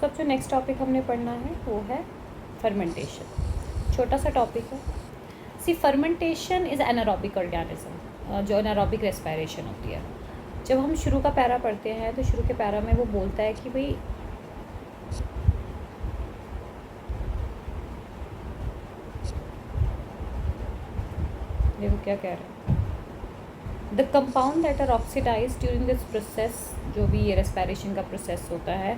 सब जो next topic हमने पढ़ना है वो है फर्मेंटेशन। छोटा सा टॉपिक है। सी फर्मेंटेशन इज़ एनारोबिक ऑर्गेनिज्म, जो एनारोबिक रेस्पिरेशन होती है। जब हम शुरू का पैरा पढ़ते हैं तो शुरू के पैरा में वो बोलता है कि भाई देखो क्या कह रहे हैं, the compound that are oxidize during this process, जो भी ये रेस्पिरेशन का प्रोसेस होता है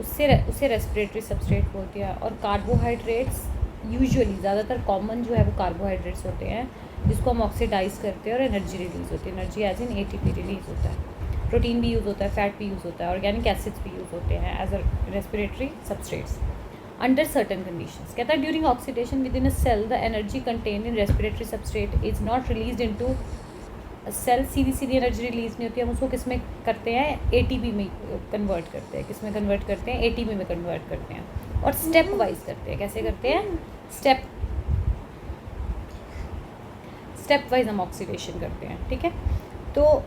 उसे रेस्पिरेटरी सबस्ट्रेट बोलते हैं। और कार्बोहाइड्रेट्स यूजुअली ज़्यादातर कॉमन जो है वो कार्बोहाइड्रेट्स होते हैं जिसको हम ऑक्सीडाइज करते हैं और एनर्जी रिलीज़ होती है। Energy as in ATP release होता है, प्रोटीन भी यूज़ होता है, फैट भी यूज़ होता है, ऑर्गेनिक एसिड्स भी यूज़ होते हैं as a respiratory substrates under certain conditions. कहता है during oxidation within a cell the energy content in respiratory substrate is not release into cell. सीधी एनर्जी रिलीज़ नहीं होती। हम उसको किस में करते हैं, एटीपी में कन्वर्ट करते हैं। किस में कन्वर्ट करते हैं, एटीपी में कन्वर्ट करते हैं। और स्टेप वाइज करते हैं। कैसे करते हैं, स्टेप वाइज हम ऑक्सीडेशन करते हैं। ठीक है, तो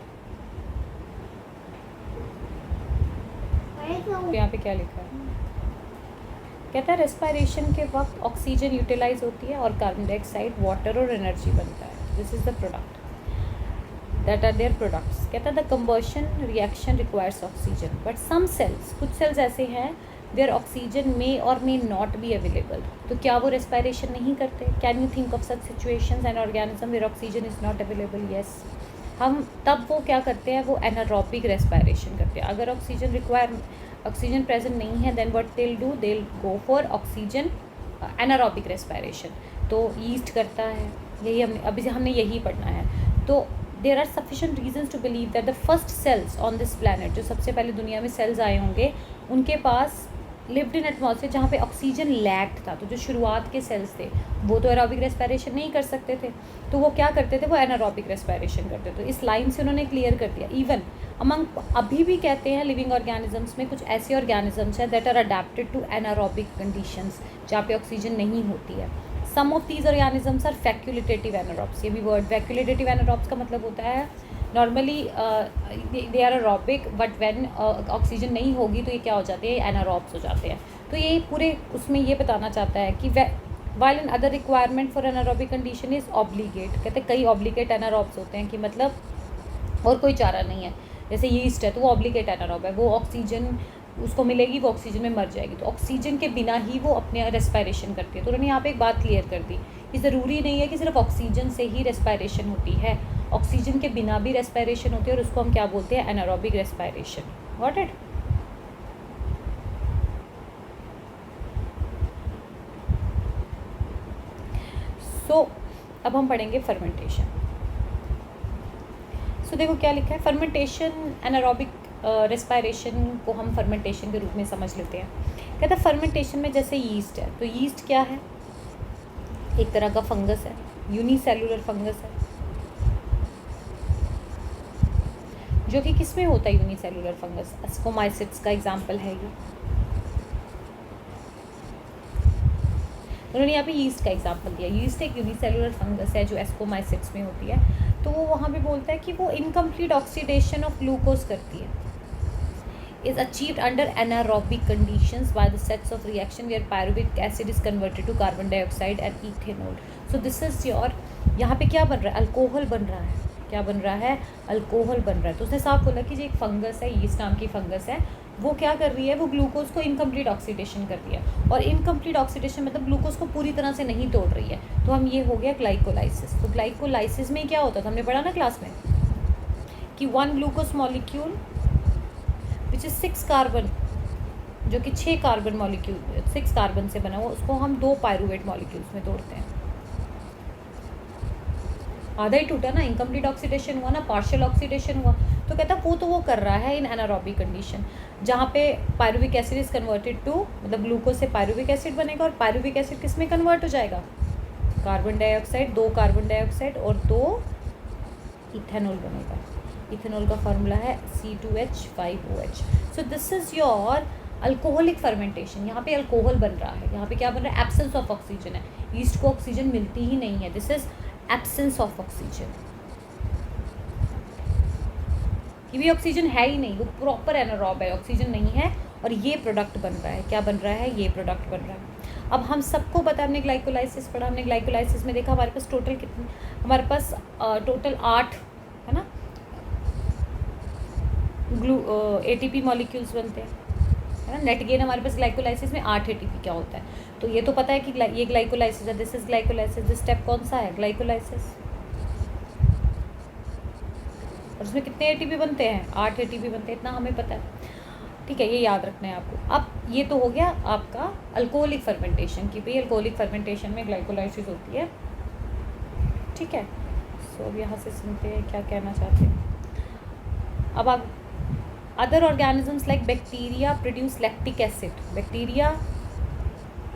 यहाँ पे क्या लिखा है, कहता है रेस्पिरेशन के वक्त ऑक्सीजन यूटिलाइज होती है और कार्बन डाइऑक्साइड, वाटर और एनर्जी बनता है। This is the product that are their products। कहता है the combustion reaction requires oxygen but some cells, कुछ सेल्स ऐसे हैं देयर ऑक्सीजन मे और मे नॉट बी अवेलेबल। तो क्या वो रेस्पिरेशन नहीं करते? Can you think of such situations and organism where oxygen is not available? Yes. हम तब वो क्या करते हैं, वो एनारोबिक रेस्पिरेशन करते हैं। अगर ऑक्सीजन प्रेजेंट नहीं है then what they do, they go for oxygen anaerobic respiration. तो ईस्ट करता है, यही हमने यही पढ़ना है। तो there are sufficient reasons to believe that the first cells on this planet, जो सबसे पहले दुनिया में सेल्स आए होंगे, उनके पास लिव्ड इन एटमॉस्फेयर जहाँ पे ऑक्सीजन लैक्ड था। तो जो शुरुआत के सेल्स थे वो तो एरोबिक रेस्पिरेशन नहीं कर सकते थे, तो वो क्या करते थे, वो एनारोबिक रेस्पिरेशन करते थे। तो इस लाइन से उन्होंने क्लियर कर दिया। इवन अमंग अभी भी कहते हैं लिविंग ऑर्गेनिजम्स में कुछ ऐसे ऑर्गेनिजम्स हैं that are adapted to anaerobic conditions, जहाँ पे ऑक्सीजन नहीं होती है। Some of these organisms are facultative anaerobes. ये भी वर्ड फैक्यूलेटेटिव एनारोब्स का मतलब होता है normally they are aerobic but when oxygen नहीं होगी तो ये क्या हो जाते हैं, एनारोब्स हो जाते हैं। तो ये पूरे उसमें ये बताना चाहता है कि while another requirement for anaerobic condition is obligate. कहते हैं कई ऑब्लिगेट एनारोब्स होते हैं कि मतलब और कोई चारा नहीं है। जैसे यीस्ट है तो वो ऑब्लिगेट एनारोब है, वो ऑक्सीजन उसको मिलेगी, वो ऑक्सीजन में मर जाएगी। तो ऑक्सीजन के बिना ही वो अपने रेस्पिरेशन करती है। तो उन्होंने यहाँ पे एक बात क्लियर कर दी कि ज़रूरी नहीं है कि सिर्फ ऑक्सीजन से ही रेस्पिरेशन होती है, ऑक्सीजन के बिना भी रेस्पिरेशन होती है और उसको हम क्या बोलते हैं, anaerobic respiration. Got it? So अब हम पढ़ेंगे फर्मेंटेशन। सो देखो क्या लिखा है, फर्मेंटेशन एनारोबिक रेस्पिरेशन को हम फर्मेंटेशन के रूप में समझ लेते हैं। कहता है फर्मेंटेशन में जैसे यीस्ट है, तो यीस्ट क्या है, एक तरह का फंगस है, यूनिसेलुलर फंगस है, जो कि किस में होता है यूनिसेलुलर फंगस, एस्कोमाइसिट्स का एग्जाम्पल है ये। उन्होंने यहाँ पे यीस्ट का एग्जाम्पल दिया। यीस्ट एक यूनिसेलुलर फंगस है जो एस्कोमाइसिट्स में होती है। तो वो वहाँ पे बोलता है कि वो इनकम्प्लीट ऑक्सीडेशन ऑफ ग्लूकोज करती है, is achieved under anaerobic conditions by the sets of reaction where pyruvic acid is converted to carbon dioxide and ethanol. So this is your, यहाँ पे क्या बन रहा है, अल्कोहल बन रहा है। क्या बन रहा है, अल्कोहल बन रहा है। तो उसने साफ बोला कि जो एक फंगस है, यीस्ट नाम की फंगस है, वो क्या कर रही है, वो ग्लूकोज को इनकम्प्लीट ऑक्सीडेशन कर रही है। और इनकम्प्लीट ऑक्सीडेशन मतलब ग्लूकोज को पूरी तरह से नहीं तोड़ रही है। तो हम ये हो गया ग्लाइकोलाइसिस। तो ग्लाइकोलाइसिस में क्या होता था, हमने पढ़ा ना क्लास में कि 1 glucose molecule which is 6 carbon, जो कि 6 कार्बन मॉलिक्यूल 6 कार्बन से बना हुआ, उसको हम 2 पायरुवेट मॉलिक्यूल्स में तोड़ते हैं। आधा ही टूटा ना, इनकम्प्लीट ऑक्सीडेशन हुआ ना, पार्शियल ऑक्सीडेशन हुआ। तो कहता वो तो वो कर रहा है इन एनारोबिक कंडीशन, जहाँ पे pyruvic acid is converted to, मतलब ग्लूकोज से पायरुविक एसिड बनेगा और पायरुविक एसिड किस में कन्वर्ट हो जाएगा, कार्बन डाइऑक्साइड, 2 कार्बन डाइऑक्साइड और 2 इथेनॉल बनेगा। इथेनॉल का फार्मूला है C2H5OH। So this is your alcoholic fermentation. यहाँ पे अल्कोहल बन रहा है। यहाँ पे क्या बन रहा है, एब्सेंस ऑफ ऑक्सीजन है। ईस्ट को ऑक्सीजन मिलती ही नहीं है। This is absence of oxygen, कि भी ऑक्सीजन है ही नहीं, वो प्रॉपर एनारोब है, ऑक्सीजन नहीं है और ये प्रोडक्ट बन रहा है। क्या बन रहा है? ये प्रोडक्ट बन रहा है। अब हम सबको पता है, हमने ग्लाइकोलाइसिस पढ़ा, हमने ग्लाइकोलाइसिस में देखा हमारे पास टोटल कितने, हमारे पास टोटल 8 है ना ATP मॉलिक्यूल्स बनते हैं, है ना। नेट गेन हमारे पास ग्लाइकोलाइसिस में 8 ATP क्या होता है, तो ये तो पता है कि ये ग्लाइकोलाइसिस है, this is glycolysis. This step कौन सा है? ग्लाइकोलाइसिस। और उसमें कितने ATP बनते हैं? 8 ATP बनते हैं, इतना हमें पता है, ठीक है, ये याद रखना है आपको। अब ये तो हो गया आपका अल्कोहलिक फर्मेंटेशन की, भाई अल्कोहलिक फर्मेंटेशन में ग्लाइकोलाइसिस होती है, ठीक है। सो अब यहाँ से सुनते हैं क्या कहना चाहते हैं। अब आप other organisms like bacteria produce lactic acid. Bacteria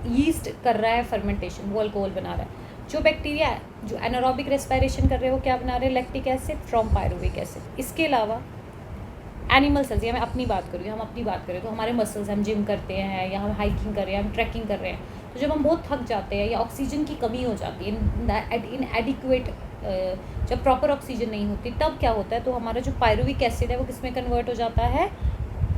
yeast कर रहा है फर्मेंटेशन, वो अल्कोहल बना रहा है। जो बैक्टीरिया जो एनारोबिक रेस्पिरेशन कर रहे हैं वो क्या बना रहे हैं? Lactic acid from pyruvic acid. इसके अलावा एनिमल सेल्स, या मैं अपनी बात करूँ, हम अपनी बात करें तो हमारे मसल्स, हम जिम करते हैं या हम हाइकिंग कर रहे हैं, हम ट्रैकिंग कर रहे हैं, तो जब हम बहुत थक जाते हैं या ऑक्सीजन की कमी हो जाती है, इन एडिक्वेट, जब प्रॉपर ऑक्सीजन नहीं होती, तब क्या होता है? तो हमारा जो पायरुविक एसिड है वो किस में कन्वर्ट हो जाता है?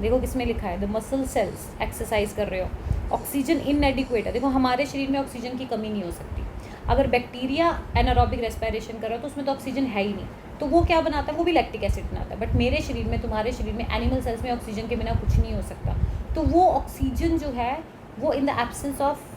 देखो किस में लिखा है, द मसल सेल्स, एक्सरसाइज कर रहे हो, ऑक्सीजन इनएडिक्वेट है। देखो हमारे शरीर में ऑक्सीजन की कमी नहीं हो सकती। अगर बैक्टीरिया एनारोबिक रेस्पिरेशन कर रहा है तो उसमें तो ऑक्सीजन है ही नहीं, तो वो क्या बनाता है? वो भी लैक्टिक एसिड बनाता है। बट मेरे शरीर में, तुम्हारे शरीर में, एनिमल सेल्स में ऑक्सीजन के बिना कुछ नहीं हो सकता। तो वो ऑक्सीजन जो है वो इन द एब्सेंस ऑफ